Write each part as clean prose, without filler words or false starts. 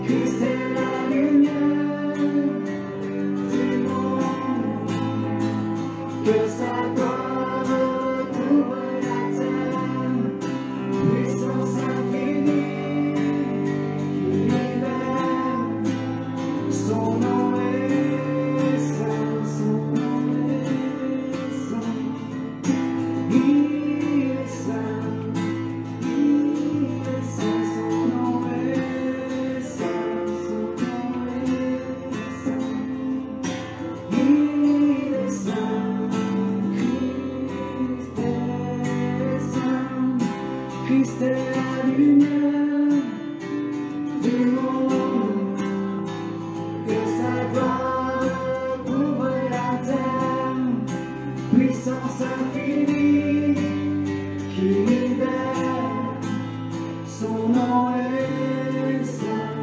Christ est la lumière du monde, que sa gloire couvre la terre, puissance infinie qui libère. Son nom est saint, son nom est saint. Il est saint, son nom est saint, son nom est saint. Il est saint, Christ est la lumière du monde, que sa gloire couvre la terre, puissance infinie qui libère. Son nom est saint,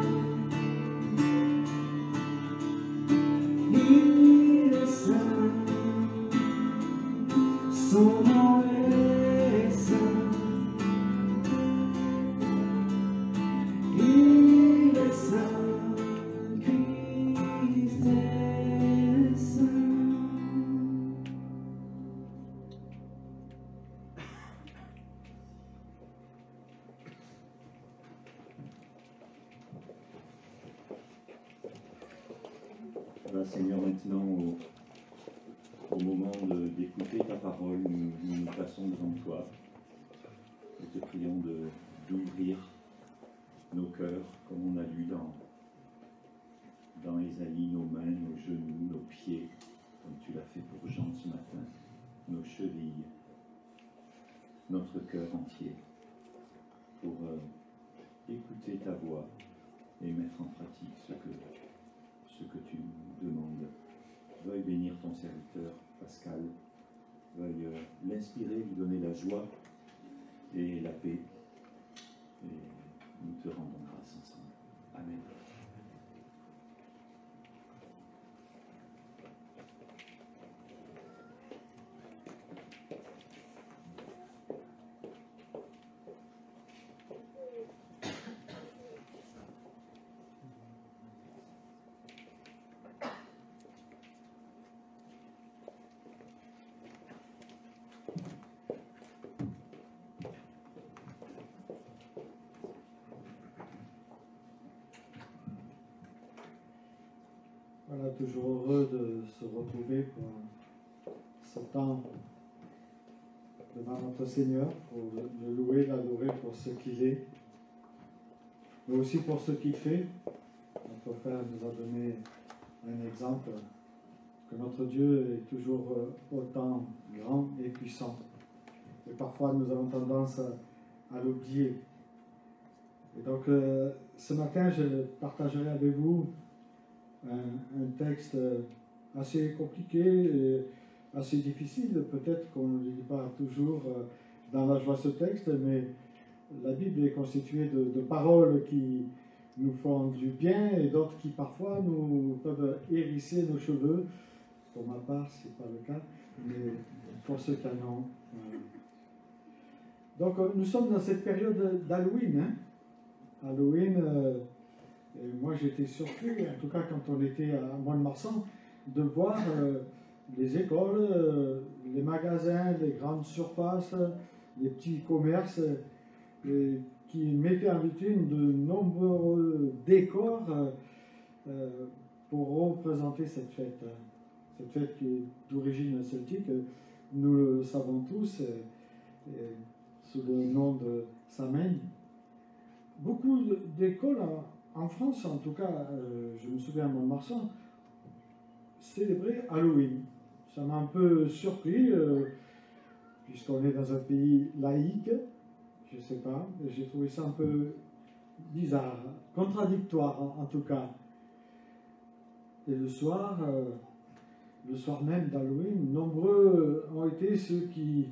il est saint, son nom est saint, il est saint, Christ est saint. Voilà, Seigneur, maintenant, au moment d'écouter ta parole, nous nous plaçons devant toi. Nous te prions d'ouvrir nos cœurs, comme on a lu dans Ésaïe, nos mains, nos genoux, nos pieds, comme tu l'as fait pour Jean ce matin, nos chevilles, notre cœur entier, pour écouter ta voix et mettre en pratique ce que tu nous demandes. Veuille bénir ton serviteur Pascal, veuille l'inspirer, lui donner la joie et la paix, et nous te rendons grâce ensemble. Amen. Voilà, toujours heureux de se retrouver pour ce temps devant notre Seigneur, pour le louer, l'adorer pour ce qu'il est, mais aussi pour ce qu'il fait. Notre Frère nous a donné un exemple, que notre Dieu est toujours autant grand et puissant. Et parfois nous avons tendance à l'oublier. Et donc ce matin, je partagerai avec vous un texte assez compliqué, et assez difficile. Peut-être qu'on ne lit pas toujours dans la joie ce texte, mais la Bible est constituée de paroles qui nous font du bien et d'autres qui parfois nous peuvent hérisser nos cheveux. Pour ma part, ce n'est pas le cas, mais pour ceux qui en ont. Donc nous sommes dans cette période d'Halloween. Halloween, et moi j'étais surpris, en tout cas quand on était à Mont-de-Marsan, de voir les écoles, les magasins, les grandes surfaces, les petits commerces qui mettaient en vitrine de nombreux décors pour représenter cette fête. Cette fête qui est d'origine celtique, nous le savons tous, sous le nom de Samhain. Beaucoup d'écoles en France, en tout cas, je me souviens à Mont-de-Marsan, célébraient Halloween. Ça m'a un peu surpris, puisqu'on est dans un pays laïque, je ne sais pas, j'ai trouvé ça un peu bizarre, contradictoire en tout cas. Et le soir même d'Halloween, nombreux ont été ceux qui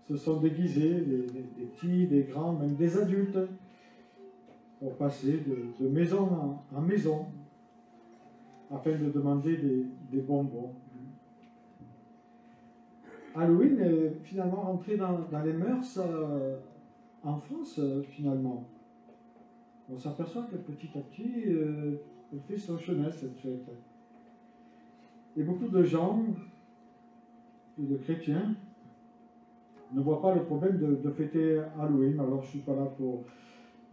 se sont déguisés, des petits, des grands, même des adultes, pour passer de maison en maison, afin de demander des bonbons. Halloween est finalement rentré dans les mœurs en France, finalement. on s'aperçoit que petit à petit, elle fait son chemin, cette fête. Et beaucoup de gens, de chrétiens, ne voient pas le problème de fêter Halloween. Alors je ne suis pas là pour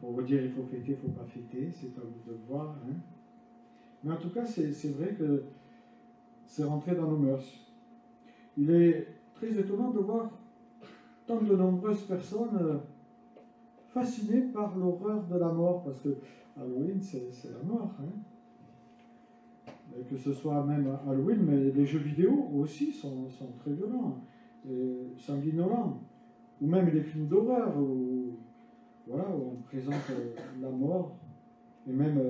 vous dire il faut fêter, il ne faut pas fêter, c'est à vous de voir. Hein. Mais en tout cas, c'est vrai que c'est rentré dans nos mœurs. Il est très étonnant de voir tant de nombreuses personnes fascinées par l'horreur de la mort, parce que Halloween, c'est la mort. Hein. Et que ce soit même Halloween, mais les jeux vidéo aussi sont très violents, et sanguinolents, ou même les films d'horreur, où on présente la mort, et même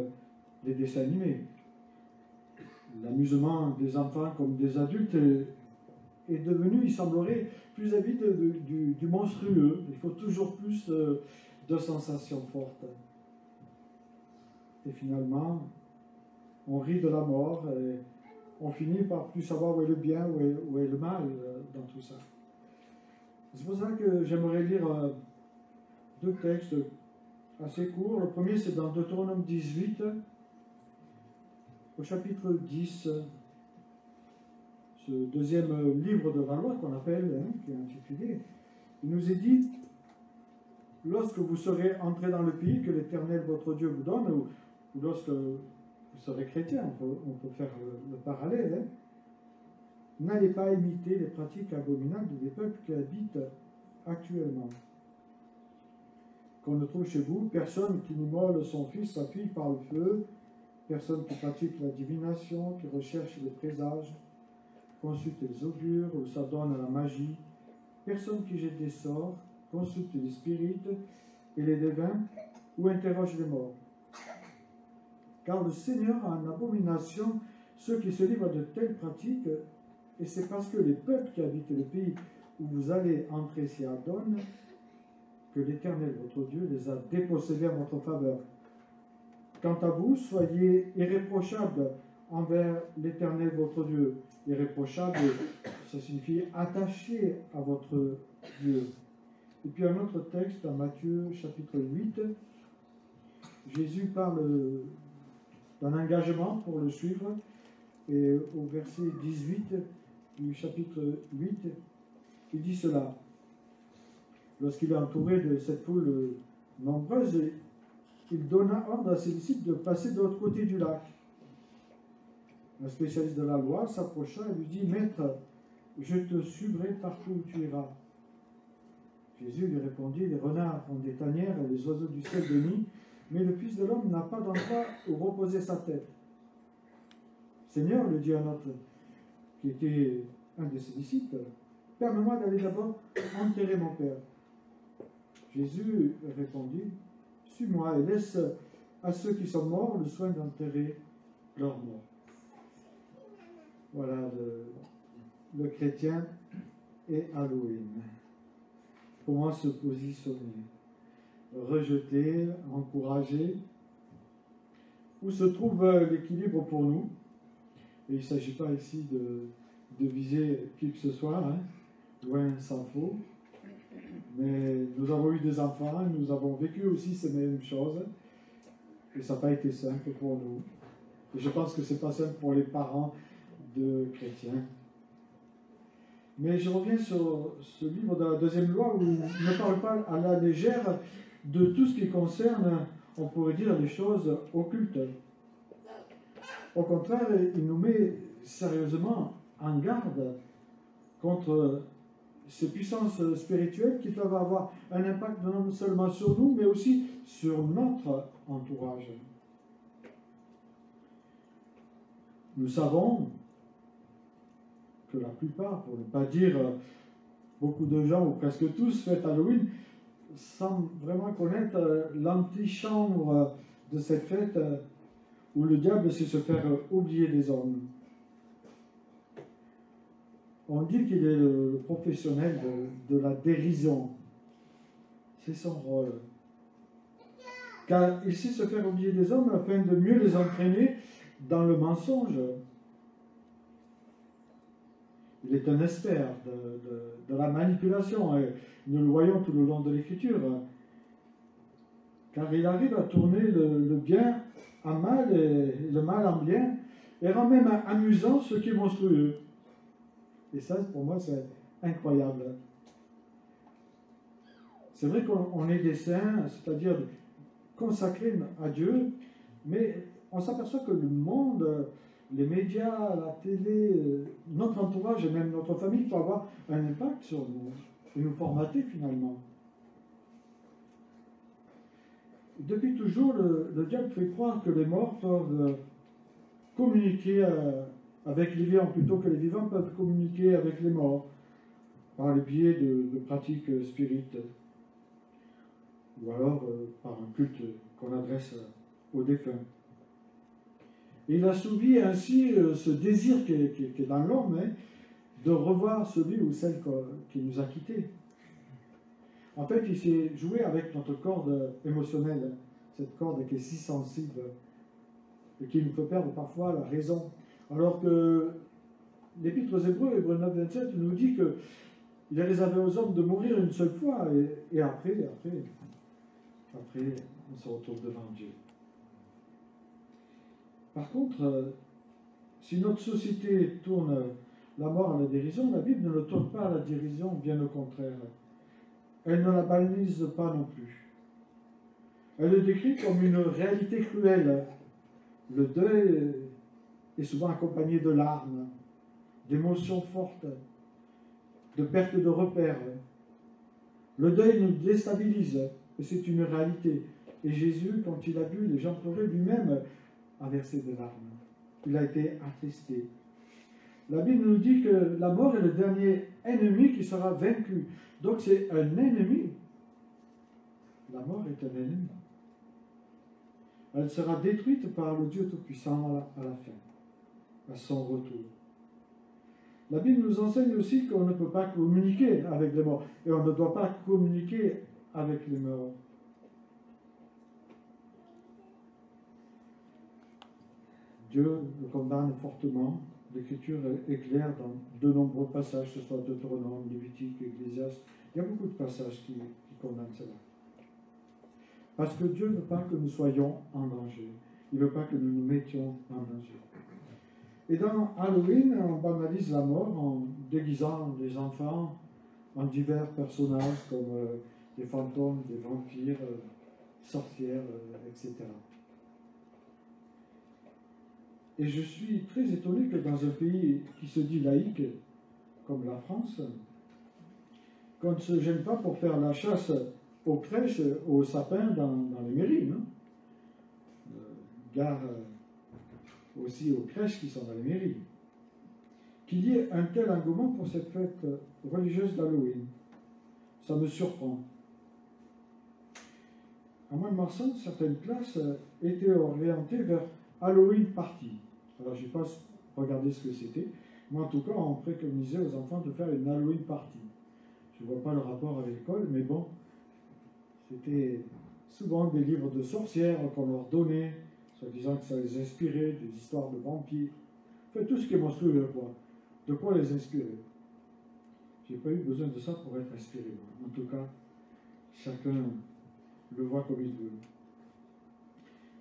les dessins animés. L'amusement des enfants comme des adultes est devenu, il semblerait, plus avide du monstrueux. Il faut toujours plus de sensations fortes. Et finalement, on rit de la mort et on finit par plus savoir où est le bien, où est le mal dans tout ça. C'est pour ça que j'aimerais lire 2 textes assez courts. Le premier, c'est dans Deutéronome 18, au chapitre 10, ce deuxième livre de la loi qu'on appelle, hein, qui est intitulé. Il nous est dit, lorsque vous serez entrés dans le pays que l'Éternel votre Dieu vous donne, ou lorsque vous serez chrétien, on peut faire le parallèle, hein, n'allez pas imiter les pratiques abominables des peuples qui habitent actuellement. Qu'on ne trouve chez vous personne qui n'immole son fils, sa fille par le feu, personne qui pratique la divination, qui recherche les présages, consulte les augures ou s'adonne à la magie, personne qui jette des sorts, consulte les spirites et les devins ou interroge les morts. Car le Seigneur a en abomination ceux qui se livrent de telles pratiques, et c'est parce que les peuples qui habitent le pays où vous allez entrer s'y adonnent que l'Éternel, votre Dieu, les a dépossédés en votre faveur. Quant à vous, soyez irréprochables envers l'Éternel, votre Dieu. Irréprochable, ça signifie attaché à votre Dieu. Et puis un autre texte, dans Matthieu chapitre 8, Jésus parle d'un engagement pour le suivre. Et au verset 18 du chapitre 8, il dit cela. Lorsqu'il est entouré de cette foule nombreuse, il donna ordre à ses disciples de passer de l'autre côté du lac. Un spécialiste de la loi s'approcha et lui dit, « Maître, je te suivrai partout où tu iras. » Jésus lui répondit, « Les renards ont des tanières et les oiseaux du ciel des nids, mais le Fils de l'homme n'a pas d'endroit où reposer sa tête. » Seigneur, lui dit un autre, qui était un de ses disciples, « Permets-moi d'aller d'abord enterrer mon Père. » Jésus répondit, « Suis-moi et laisse à ceux qui sont morts le soin d'enterrer leurs morts. » Voilà le chrétien et Halloween. Comment se positionner? Rejeter, encourager? Où se trouve l'équilibre pour nous? Et il ne s'agit pas ici de viser qui que ce soit, hein, loin s'en faut. Mais nous avons eu des enfants, nous avons vécu aussi ces mêmes choses, et ça n'a pas été simple pour nous. Et je pense que ce n'est pas simple pour les parents de chrétiens. Mais je reviens sur ce livre de la deuxième loi où il ne parle pas à la légère de tout ce qui concerne, on pourrait dire, les choses occultes. Au contraire, il nous met sérieusement en garde contre ces puissances spirituelles qui peuvent avoir un impact non seulement sur nous, mais aussi sur notre entourage. Nous savons que la plupart, pour ne pas dire beaucoup de gens, ou presque tous, fêtent Halloween, sans vraiment connaître l'antichambre de cette fête où le diable sait se faire oublier des hommes. On dit qu'il est le professionnel de la dérision. C'est son rôle. Car il sait se faire oublier des hommes afin de mieux les entraîner dans le mensonge. Il est un expert de la manipulation, et nous le voyons tout le long de l'Écriture. car il arrive à tourner le bien en mal et le mal en bien, et rend même amusant ce qui est monstrueux. Et ça, pour moi, c'est incroyable. C'est vrai qu'on est des saints, c'est-à-dire consacrés à Dieu, mais on s'aperçoit que le monde, les médias, la télé, notre entourage et même notre famille peut avoir un impact sur nous et nous formater finalement. Depuis toujours, le diable fait croire que les morts peuvent communiquer avec les vivants plutôt que les vivants peuvent communiquer avec les morts par le biais de pratiques spirites ou alors par un culte qu'on adresse aux défunts. Et il a soumis ainsi ce désir qui est dans l'homme, hein, de revoir celui ou celle qui nous a quittés. En fait, il s'est joué avec notre corde émotionnelle, cette corde qui est si sensible et qui nous fait perdre parfois la raison. Alors que l'Épître aux Hébreux, Hébreux 9, 27, nous dit qu'il est réservé aux hommes de mourir une seule fois et après, on se retrouve devant Dieu. Par contre, si notre société tourne la mort à la dérision, la Bible ne le tourne pas à la dérision, bien au contraire. Elle ne la banalise pas non plus. Elle le décrit comme une réalité cruelle. Le deuil est souvent accompagné de larmes, d'émotions fortes, de perte de repères. Le deuil nous déstabilise, et c'est une réalité. Et Jésus, quand il a vu les gens pleurer, lui-même a versé des larmes. Il a été attristé. La Bible nous dit que la mort est le dernier ennemi qui sera vaincu. Donc c'est un ennemi. La mort est un ennemi. Elle sera détruite par le Dieu Tout-Puissant à la fin, à son retour. La Bible nous enseigne aussi qu'on ne peut pas communiquer avec les morts et on ne doit pas communiquer avec les morts. Dieu le condamne fortement. L'Écriture est claire dans de nombreux passages, que ce soit Deutéronome, Lévitique, Ecclésiaste. Il y a beaucoup de passages qui condamnent cela. Parce que Dieu ne veut pas que nous soyons en danger. Il ne veut pas que nous nous mettions en danger. Et dans Halloween, on banalise la mort en déguisant les enfants en divers personnages comme des fantômes, des vampires, sorcières, etc. Et je suis très étonné que dans un pays qui se dit laïque, comme la France, qu'on ne se gêne pas pour faire la chasse aux crèches, aux sapins dans les mairies. Hein. Gare aussi aux crèches qui sont dans les mairies. Qu'il y ait un tel engouement pour cette fête religieuse d'Halloween. Ça me surprend. À Mont-de-Marsan, certaines classes étaient orientées vers Halloween Party. Alors, je n'ai pas regardé ce que c'était, mais en tout cas, on préconisait aux enfants de faire une Halloween Party. Je ne vois pas le rapport avec l'école, mais bon, c'était souvent des livres de sorcières qu'on leur donnait, soit disant que ça les inspirait, des histoires de vampires, enfin tout ce qui est monstrueux, quoi. De quoi les inspirer. Je n'ai pas eu besoin de ça pour être inspiré. En tout cas, chacun le voit comme il veut.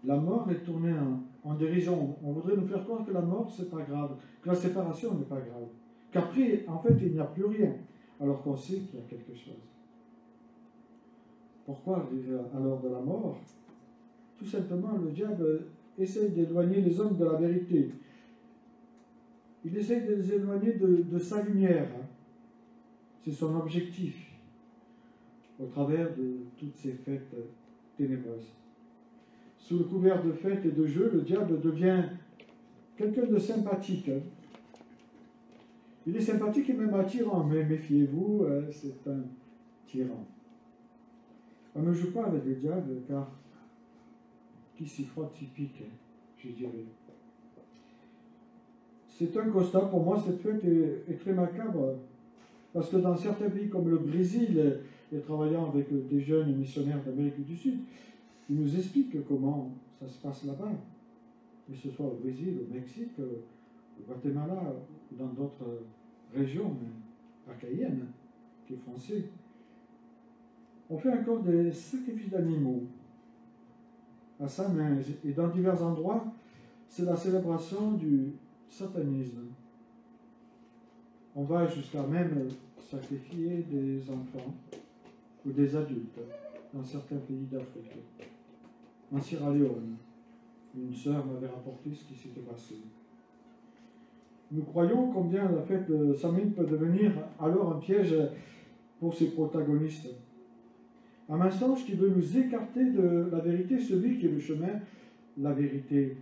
La mort est tournée en dérision. On voudrait nous faire croire que la mort, c'est pas grave, que la séparation n'est pas grave, qu'après, en fait, il n'y a plus rien, alors qu'on sait qu'il y a quelque chose. Pourquoi arriver alors de la mort? Tout simplement, le diable essaie d'éloigner les hommes de la vérité. Il essaie de les éloigner de sa lumière. C'est son objectif, au travers de toutes ces fêtes ténébreuses. Sous le couvert de fêtes et de jeux, le diable devient quelqu'un de sympathique. Il est sympathique et même attirant, mais méfiez-vous, c'est un tyran. On ne joue pas avec le diable, car qui s'y frotte s'y pique, je dirais. C'est un constat, pour moi, cette fête est très macabre, parce que dans certains pays comme le Brésil, et travaillant avec des jeunes missionnaires d'Amérique du Sud, ils nous expliquent comment ça se passe là-bas, que ce soit au Brésil, au Mexique, au Guatemala, ou dans d'autres régions acadiennes, qui est français. On fait encore des sacrifices d'animaux. à ça, et dans divers endroits, c'est la célébration du satanisme. On va jusqu'à même sacrifier des enfants ou des adultes dans certains pays d'Afrique. En Sierra Leone, une sœur m'avait rapporté ce qui s'était passé. Nous croyons combien la fête de Samhain peut devenir alors un piège pour ses protagonistes. Un mensonge qui veut nous écarter de la vérité, celui qui est le chemin, la vérité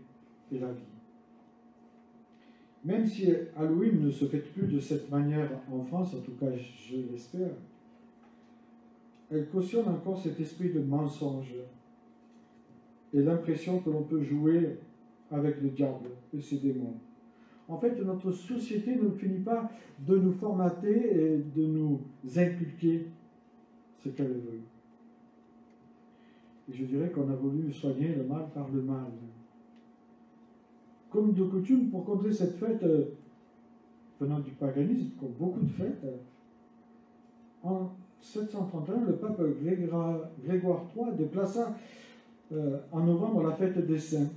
et la vie. Même si Halloween ne se fête plus de cette manière en France, en tout cas je l'espère, elle cautionne encore cet esprit de mensonge et l'impression que l'on peut jouer avec le diable et ses démons. En fait, notre société ne finit pas de nous formater et de nous inculquer ce qu'elle veut. Et je dirais qu'on a voulu soigner le mal par le mal. Comme de coutume, pour contrer cette fête venant du paganisme, comme beaucoup de fêtes, en 731, le pape Grégoire III déplaça en novembre la fête des saints.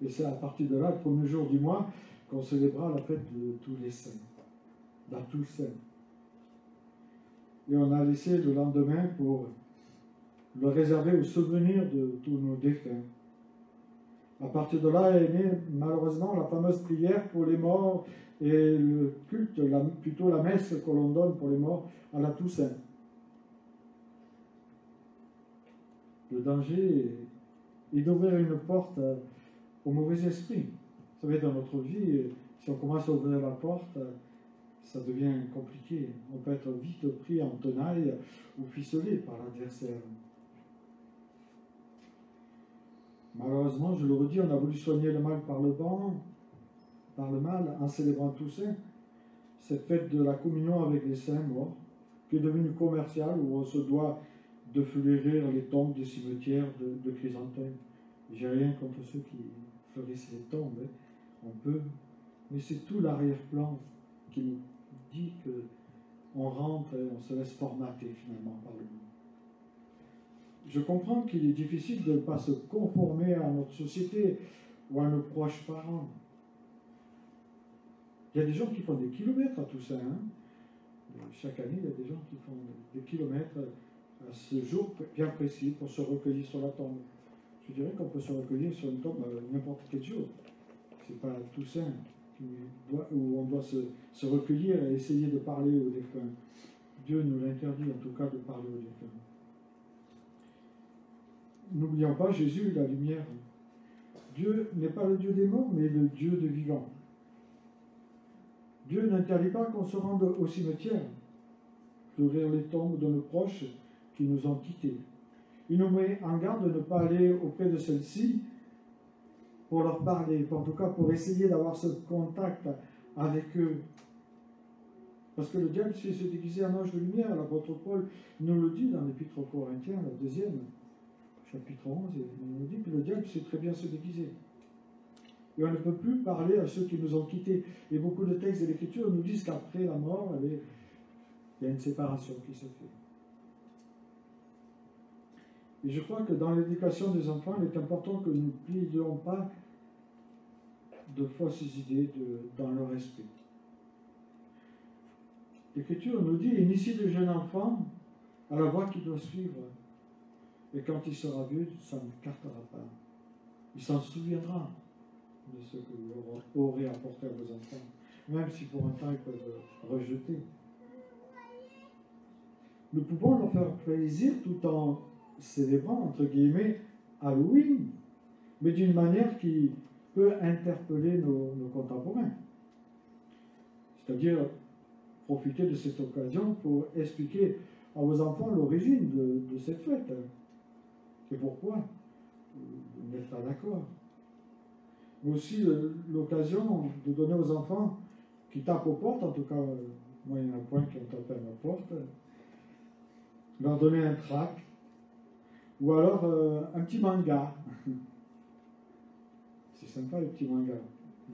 Et c'est à partir de là, le premier jour du mois, qu'on célébrera la fête de tous les saints, la Toussaint. Et on a laissé le lendemain pour le réserver au souvenir de tous nos défunts. À partir de là est née malheureusement la fameuse prière pour les morts et le culte, plutôt la messe que l'on donne pour les morts à la Toussaint. Le danger est d'ouvrir une porte au mauvais esprit. Vous savez, dans notre vie, si on commence à ouvrir la porte, ça devient compliqué. On peut être vite pris en tenaille ou ficelé par l'adversaire. Malheureusement, je le redis, on a voulu soigner le mal par le mal, en célébrant Toussaint, cette fête de la communion avec les saints morts, qui est devenue commerciale, où on se doit de fleurir les tombes des cimetières de chrysanthèmes. J'ai rien contre ceux qui fleurissent les tombes, hein. On peut, mais c'est tout l'arrière-plan qui nous dit qu'on rentre et on se laisse formater finalement par le monde. Je comprends qu'il est difficile de ne pas se conformer à notre société ou à nos proches parents. Il y a des gens qui font des kilomètres à tout ça. Hein. Chaque année, il y a des gens qui font des kilomètres à ce jour bien précis pour se recueillir sur la tombe. Je dirais qu'on peut se recueillir sur une tombe n'importe quel jour. Ce n'est pas Toussaint où on doit se recueillir et essayer de parler aux défunts. Dieu nous l'interdit en tout cas de parler aux défunts. N'oublions pas, Jésus est la lumière. Dieu n'est pas le Dieu des morts, mais le Dieu des vivants. Dieu n'interdit pas qu'on se rende au cimetière, d'ouvrir les tombes de nos proches qui nous ont quittés. Il nous met en garde de ne pas aller auprès de celles-ci pour leur parler, en tout cas pour essayer d'avoir ce contact avec eux. Parce que le diable sait se déguiser en ange de lumière. L'apôtre Paul nous le dit dans l'Épître aux Corinthiens, la 2e, chapitre 11, il nous dit que le diable sait très bien se déguiser. Et on ne peut plus parler à ceux qui nous ont quittés. Et beaucoup de textes de l'Écriture nous disent qu'après la mort, il y a une séparation qui se fait. Et je crois que dans l'éducation des enfants, il est important que nous ne plions pas de fausses idées dans leur esprit. L'Écriture nous dit, initie le jeune enfant à la voie qu'il doit suivre. Et quand il sera vieux, ça ne cartera pas. Il s'en souviendra de ce que vous aurez apporté à vos enfants, même si pour un temps ils peuvent rejeter. Nous pouvons leur faire plaisir tout en célébrant, entre guillemets, Halloween, mais d'une manière qui peut interpeller nos contemporains. C'est-à-dire profiter de cette occasion pour expliquer à vos enfants l'origine de cette fête. Et pourquoi vous n'êtes pas d'accord. Mais aussi l'occasion de donner aux enfants qui tapent aux portes, en tout cas, moi il y en a point qui ont tapé à ma porte, leur donner un tract, ou alors un petit manga. C'est sympa les petits mangas.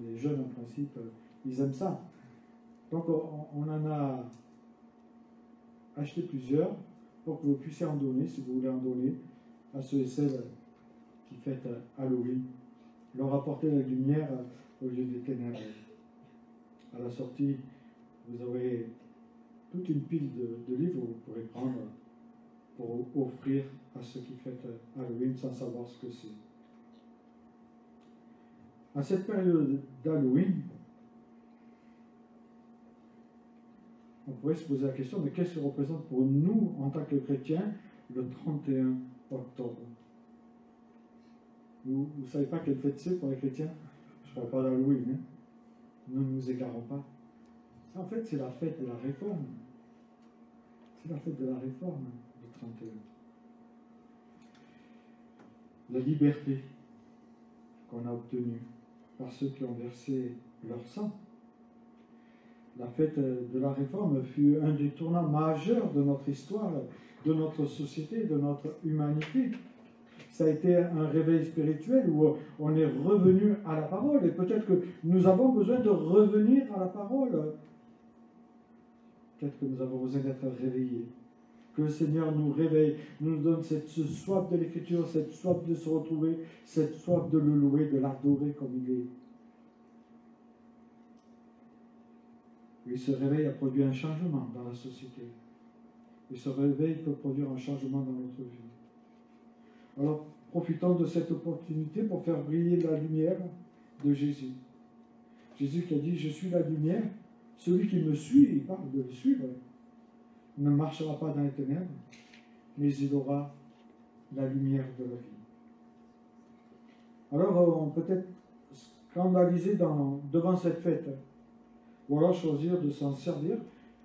Les jeunes en principe, ils aiment ça. Donc on en a acheté plusieurs pour que vous puissiez en donner, si vous voulez en donner, à ceux et celles qui fêtent Halloween, leur apporter la lumière au lieu des ténèbres. À la sortie, vous aurez toute une pile de livres que vous pourrez prendre pour offrir à ceux qui fêtent Halloween sans savoir ce que c'est. À cette période d'Halloween, on pourrait se poser la question, mais qu'est-ce que représente pour nous, en tant que chrétiens, le 31 octobre? Vous ne savez pas quelle fête c'est pour les chrétiens? Je ne parle pas d'Halloween, hein? Nous ne nous égarons pas. En fait, c'est la fête de la Réforme. C'est la fête de la Réforme, le 31. La liberté qu'on a obtenue par ceux qui ont versé leur sang. La fête de la Réforme fut un des tournants majeurs de notre histoire, de notre société, de notre humanité. Ça a été un réveil spirituel où on est revenu à la parole. Et peut-être que nous avons besoin de revenir à la parole. Peut-être que nous avons besoin d'être réveillés. Que le Seigneur nous réveille, nous donne cette soif de l'Écriture, cette soif de se retrouver, cette soif de le louer, de l'adorer comme il est. Et ce réveil a produit un changement dans la société. Et ce réveil peut produire un changement dans notre vie. Alors, profitons de cette opportunité pour faire briller la lumière de Jésus. Jésus qui a dit, je suis la lumière, celui qui me suit, il parle de le suivre, ne marchera pas dans les ténèbres, mais il aura la lumière de la vie. Alors, on peut être scandalisé devant cette fête, ou alors choisir de s'en servir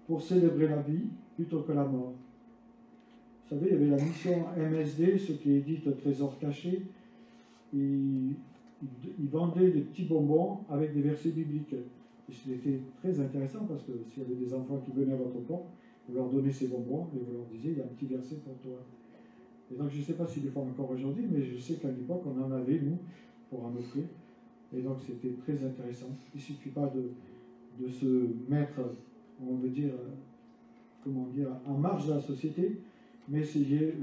pour célébrer la vie plutôt que la mort. Vous savez, il y avait la mission MSD, ce qui est dit trésor caché. Ils vendaient des petits bonbons avec des versets bibliques. Et c'était très intéressant parce que s'il y avait des enfants qui venaient à votre porte, vous leur donnez ces bonbons et vous leur disiez, il y a un petit verset pour toi. Et donc, je ne sais pas s'ils le font encore aujourd'hui, mais je sais qu'à l'époque, on en avait, nous, pour en offrir. Et donc, c'était très intéressant. Il ne suffit pas de se mettre, on veut dire, en marge de la société, mais essayer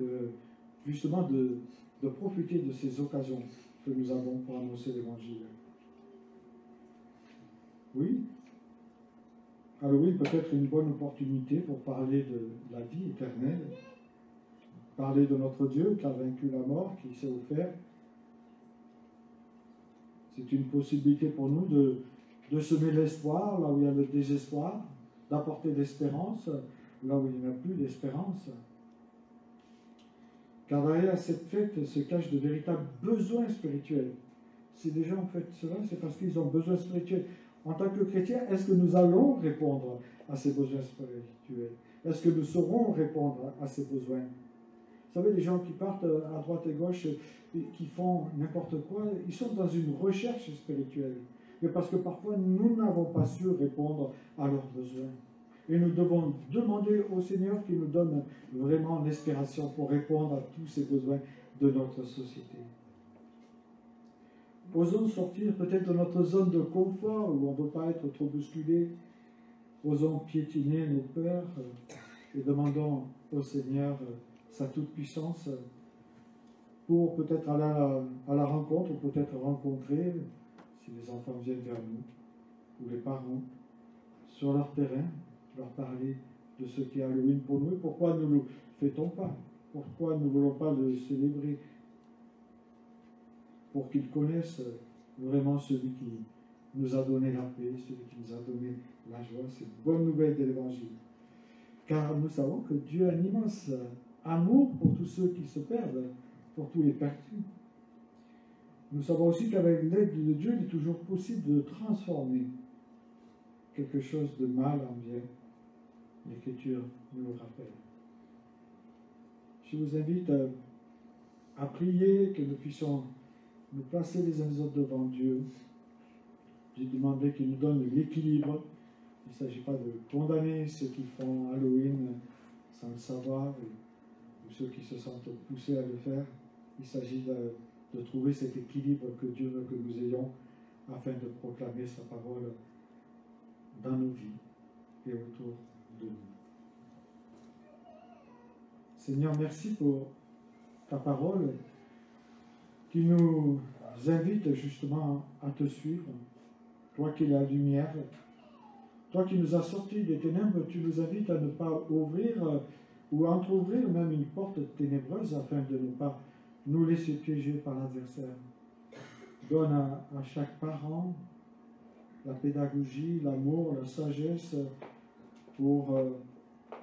justement de profiter de ces occasions que nous avons pour annoncer l'Évangile. Oui, Halloween peut être une bonne opportunité pour parler de la vie éternelle, parler de notre Dieu qui a vaincu la mort, qui s'est offert. C'est une possibilité pour nous de semer l'espoir là où il y a le désespoir, d'apporter l'espérance là où il n'y a plus d'espérance. Car derrière cette fête se cachent de véritables besoins spirituels. Si les gens font cela, c'est parce qu'ils ont besoin spirituels. En tant que chrétiens, est-ce que nous allons répondre à ces besoins spirituels? Est-ce que nous saurons répondre à ces besoins? Vous savez, les gens qui partent à droite et gauche, qui font n'importe quoi, ils sont dans une recherche spirituelle. Mais parce que parfois, nous n'avons pas su répondre à leurs besoins. Et nous devons demander au Seigneur qu'il nous donne vraiment l'inspiration pour répondre à tous ces besoins de notre société. Osons sortir peut-être de notre zone de confort où on ne veut pas être trop bousculé. Osons piétiner nos peurs et demandons au Seigneur sa toute-puissance pour peut-être aller à la rencontre, ou peut-être rencontrer, si les enfants viennent vers nous, ou les parents, sur leur terrain, leur parler de ce qu'est Halloween pour nous et pourquoi nous ne le fêtons pas, pourquoi nous ne voulons pas le célébrer, pour qu'ils connaissent vraiment celui qui nous a donné la paix, celui qui nous a donné la joie, cette bonne nouvelle de l'Évangile. Car nous savons que Dieu a un immense amour pour tous ceux qui se perdent, pour tous les perdus. Nous savons aussi qu'avec l'aide de Dieu, il est toujours possible de transformer quelque chose de mal en bien. L'Écriture nous le rappelle. Je vous invite à prier que nous puissions nous placer les uns les autres devant Dieu. J'ai demandé qu'il nous donne l'équilibre. Il ne s'agit pas de condamner ceux qui font Halloween sans le savoir, ou ceux qui se sentent poussés à le faire. Il s'agit de trouver cet équilibre que Dieu veut que nous ayons afin de proclamer sa parole dans nos vies et autour de nous. Seigneur, merci pour ta parole qui nous invite justement à te suivre. Toi qui es la lumière, toi qui nous as sortis des ténèbres, tu nous invites à ne pas ouvrir ou à entrouvrir même une porte ténébreuse afin de ne pas nous laisser piéger par l'adversaire. Donne à chaque parent la pédagogie, l'amour, la sagesse pour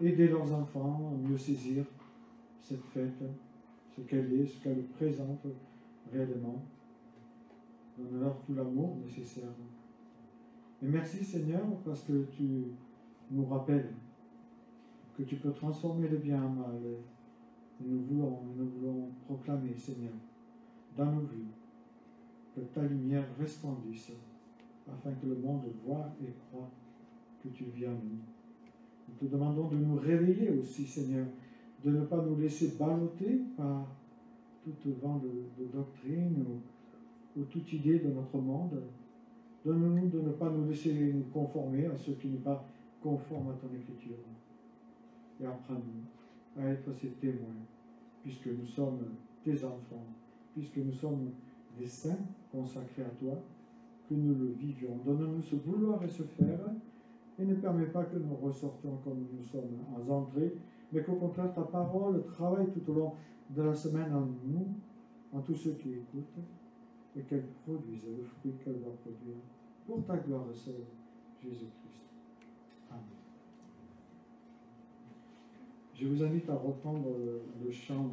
aider leurs enfants à mieux saisir cette fête, ce qu'elle est, ce qu'elle présente réellement. Donne-leur tout l'amour nécessaire. Et merci Seigneur parce que tu nous rappelles que tu peux transformer le bien en mal. Et nous voulons proclamer, Seigneur, dans nos vies, que ta lumière resplendisse, afin que le monde voie et croie que tu viens à nous. Nous te demandons de nous réveiller aussi, Seigneur, de ne pas nous laisser balloter par tout vent de doctrine ou toute idée de notre monde. Donne-nous de ne pas nous laisser nous conformer à ce qui n'est pas conforme à ton écriture. Et apprends-nous à être ces témoins, puisque nous sommes tes enfants, puisque nous sommes des saints consacrés à toi, que nous le vivions. Donne-nous ce vouloir et ce faire, et ne permets pas que nous ressortions comme nous sommes engendrés, mais qu'au contraire ta parole travaille tout au long de la semaine en nous, en tous ceux qui écoutent, et qu'elle produise le fruit qu'elle doit produire, pour ta gloire seule, Jésus-Christ. Amen. Je vous invite à reprendre le chant